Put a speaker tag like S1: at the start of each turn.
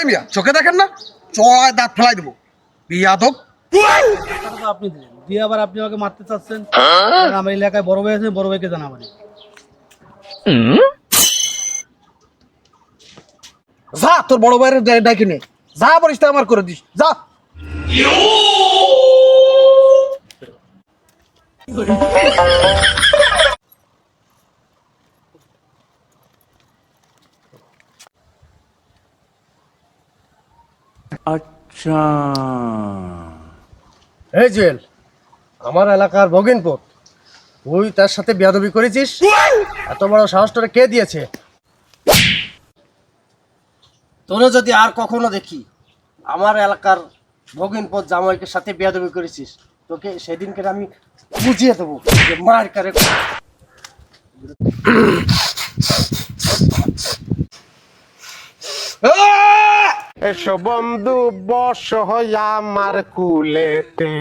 S1: মিয়া চোখে দেখেন না চড়ায় দাঁত ফেলাই দেবো বিয়াদব।
S2: আপনি দিলেন দিয়ে আবার আপনি আমাকে মারতে চাচ্ছেন। আমার এলাকায় বড় ভাই আছে, বড় ভাইকে জানাবেন।
S1: যা তোর বড় ভাইয়ের ডাকি নে, যা পরিস্থিতি আমার করে দিস যা।
S3: अच्छा
S4: এই জুয়েল, আমার এলাকার ভগিনপুর, তুই তার সাথে বেয়াদবি করেছিস? এত বড় সাহস তোরে কে দিয়েছে? তোরা যদি আর কখনো দেখি আমার এলাকার ভগিনপুর জামাইকের সাথে বেয়াদবি করেছিস, তোকে সেদিনকে আমি বুঝিয়ে দেবো যে মার কারে।
S5: এসো বন্ধু বস হইয়া আমার কুলেতে